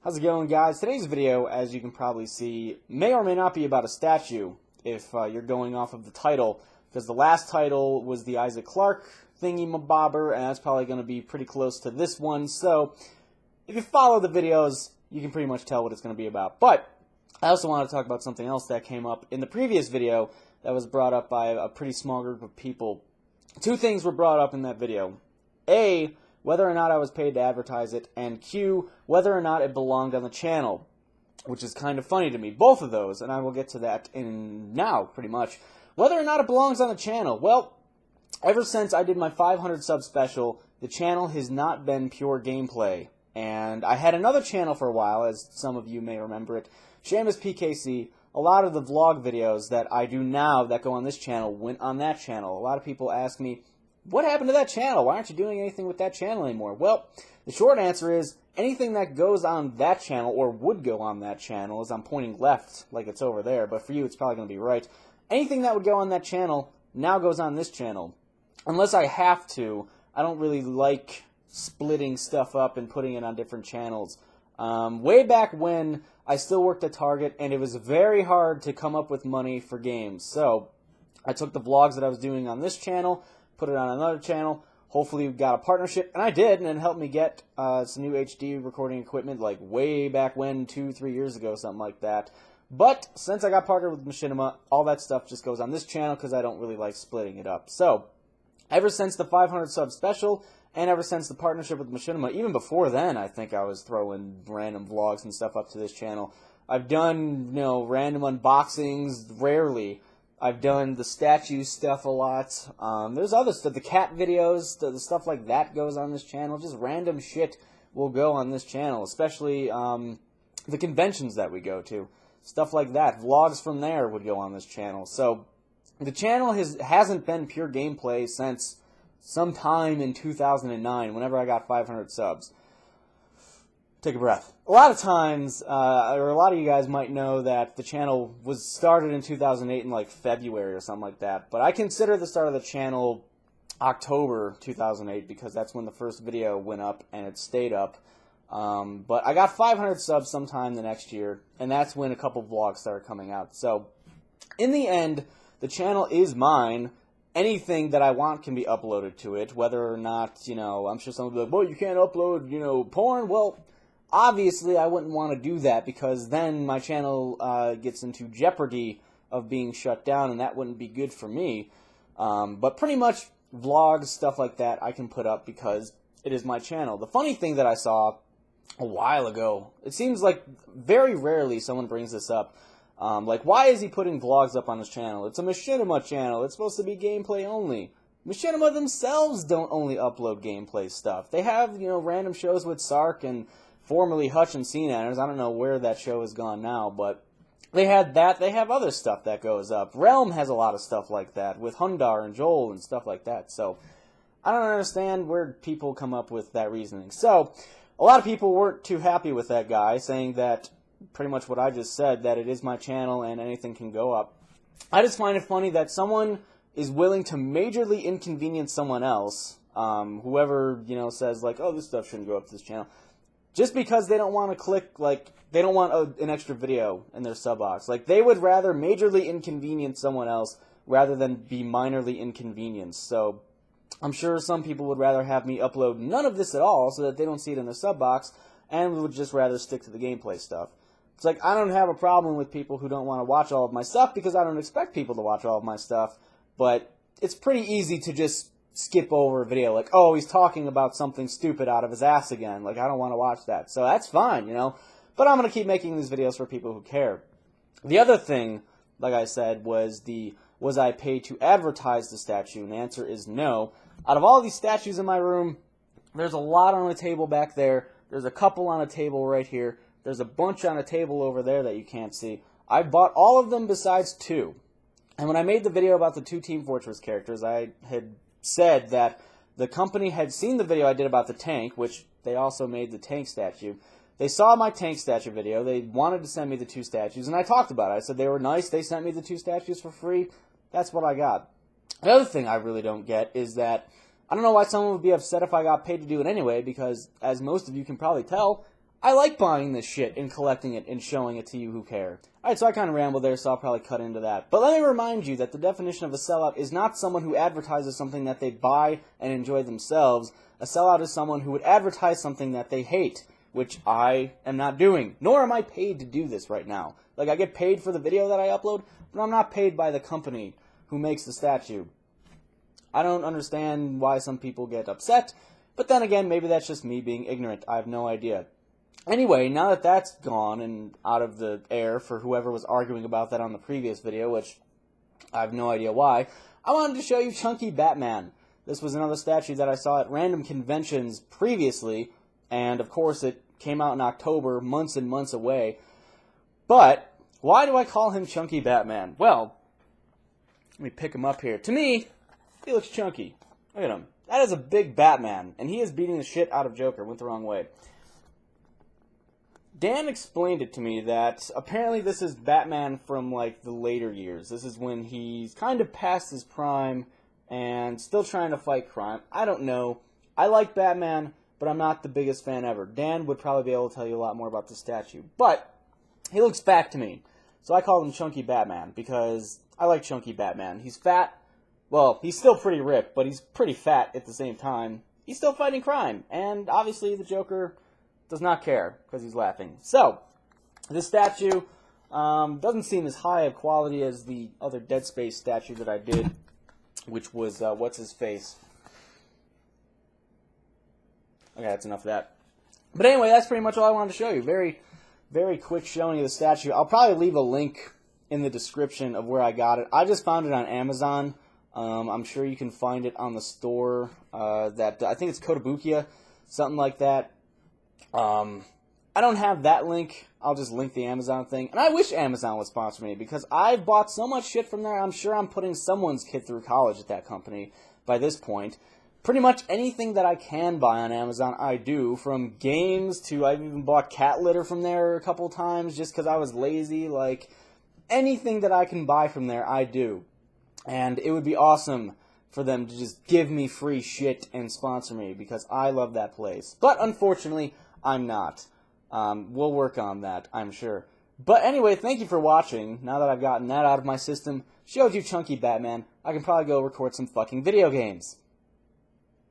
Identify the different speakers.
Speaker 1: How's it going, guys? Today's video, as you can probably see, may or may not be about a statue if you're going off of the title, because the last title was the Isaac Clarke thingy-mabobber, and that's probably going to be pretty close to this one, so if you follow the videos, you can pretty much tell what it's going to be about. But I also want to talk about something else that came up in the previous video that was brought up by a pretty small group of people. Two things were brought up in that video. A, whether or not I was paid to advertise it, and Q, whether or not it belonged on the channel, which is kind of funny to me. Both of those, and I will get to that in now, pretty much. Whether or not it belongs on the channel, well, ever since I did my 500 sub special, the channel has not been pure gameplay. And I had another channel for a while, as some of you may remember it, SSoHPKC. A lot of the vlog videos that I do now that go on this channel went on that channel. A lot of people ask me, what happened to that channel? Why aren't you doing anything with that channel anymore? Well, the short answer is anything that goes on that channel, or would go on that channel, as I'm pointing left like it's over there, but for you it's probably going to be right. Anything that would go on that channel now goes on this channel. Unless I have to, I don't really like splitting stuff up and putting it on different channels. Way back when I still worked at Target, and it was very hard to come up with money for games. So I took the vlogs that I was doing on this channel, put it on another channel, hopefully we got a partnership, and I did, and it helped me get some new HD recording equipment like way back when, 2-3 years ago, something like that. But since I got partnered with Machinima, all that stuff just goes on this channel because I don't really like splitting it up. So ever since the 500 sub special, and ever since the partnership with Machinima, even before then, I think I was throwing random vlogs and stuff up to this channel. I've done, random unboxings, rarely. I've done the statue stuff a lot. There's other stuff, the cat videos, the stuff like that goes on this channel. Just random shit will go on this channel, especially the conventions that we go to. Stuff like that. Vlogs from there would go on this channel. So the channel hasn't been pure gameplay since sometime in 2009, whenever I got 500 subs. Take a breath. A lot of times, or a lot of you guys might know that the channel was started in 2008 in like February or something like that. But I consider the start of the channel October 2008 because that's when the first video went up and it stayed up. But I got 500 subs sometime the next year, and that's when a couple vlogs started coming out. So in the end, the channel is mine. Anything that I want can be uploaded to it, whether or not, I'm sure some will be like, well, you can't upload, porn. Well, obviously, I wouldn't want to do that because then my channel gets into jeopardy of being shut down, and that wouldn't be good for me. But pretty much vlogs, stuff like that, I can put up because it is my channel. The funny thing that I saw a while ago, it seems like very rarely someone brings this up. Like, why is he putting vlogs up on his channel? It's a Machinima channel. It's supposed to be gameplay only. Machinima themselves don't only upload gameplay stuff. They have, random shows with Sark and formerly Hutch and Cnanners. I don't know where that show has gone now, but they had that. They have other stuff that goes up. Realm has a lot of stuff like that with Hundar and Joel and stuff like that. So I don't understand where people come up with that reasoning. So a lot of people weren't too happy with that guy, saying that pretty much what I just said, that it is my channel and anything can go up. I just find it funny that someone is willing to majorly inconvenience someone else, whoever, says, like, oh, this stuff shouldn't go up to this channel, just because they don't want to click, like, they don't want an extra video in their sub box. Like, they would rather majorly inconvenience someone else rather than be minorly inconvenienced. So I'm sure some people would rather have me upload none of this at all so that they don't see it in their sub box and would just rather stick to the gameplay stuff. It's like, I don't have a problem with people who don't want to watch all of my stuff because I don't expect people to watch all of my stuff, but it's pretty easy to just skip over a video like, oh, he's talking about something stupid out of his ass again. Like, I don't want to watch that. So that's fine, But I'm going to keep making these videos for people who care. The other thing, like I said, was I paid to advertise the statue? And the answer is no. Out of all these statues in my room, there's a lot on a table back there. There's a couple on a table right here. There's a bunch on a table over there that you can't see. I bought all of them besides 2. And when I made the video about the 2 Team Fortress characters, I had said that the company had seen the video I did about the tank, which they also made the tank statue. They saw my tank statue video. They wanted to send me the 2 statues, and I talked about it. I said they were nice. They sent me the 2 statues for free. That's what I got. The other thing I really don't get is that I don't know why someone would be upset if I got paid to do it anyway, because as most of you can probably tell, I like buying this shit and collecting it and showing it to you who care. Alright, so I kind of rambled there, so I'll probably cut into that. But let me remind you that the definition of a sellout is not someone who advertises something that they buy and enjoy themselves. A sellout is someone who would advertise something that they hate, which I am not doing. Nor am I paid to do this right now. Like, I get paid for the video that I upload, but I'm not paid by the company who makes the statue. I don't understand why some people get upset, but then again, maybe that's just me being ignorant. I have no idea. Anyway, now that that's gone and out of the air for whoever was arguing about that on the previous video, which I have no idea why, I wanted to show you Chunky Batman. This was another statue that I saw at random conventions previously, and of course it came out in October, months and months away. But why do I call him Chunky Batman? Well, let me pick him up here. To me, he looks chunky. Look at him. That is a big Batman, and he is beating the shit out of Joker. Went the wrong way. Dan explained it to me that apparently this is Batman from, like, the later years. This is when he's kind of past his prime and still trying to fight crime. I don't know. I like Batman, but I'm not the biggest fan ever. Dan would probably be able to tell you a lot more about the statue. But he looks fat to me. So I call him Chunky Batman because I like Chunky Batman. He's fat. Well, he's still pretty ripped, but he's pretty fat at the same time. He's still fighting crime. And obviously the Joker does not care because he's laughing. So, this statue doesn't seem as high of quality as the other Dead Space statue that I did, which was, what's his face? Okay, that's enough of that. But anyway, that's pretty much all I wanted to show you. Very, very quick showing of the statue. I'll probably leave a link in the description of where I got it. I just found it on Amazon. I'm sure you can find it on the store. I think it's Kotobukiya, something like that. I don't have that link. I'll just link the Amazon thing. And I wish Amazon would sponsor me because I've bought so much shit from there. I'm sure I'm putting someone's kid through college at that company by this point. Pretty much anything that I can buy on Amazon, I do. From games to I've even bought cat litter from there a couple times just because I was lazy. Like, anything that I can buy from there, I do. And it would be awesome for them to just give me free shit and sponsor me because I love that place. But unfortunately, I'm not. We'll work on that, I'm sure. But anyway, thank you for watching. Now that I've gotten that out of my system, showed you Chunky Batman, I can probably go record some fucking video games.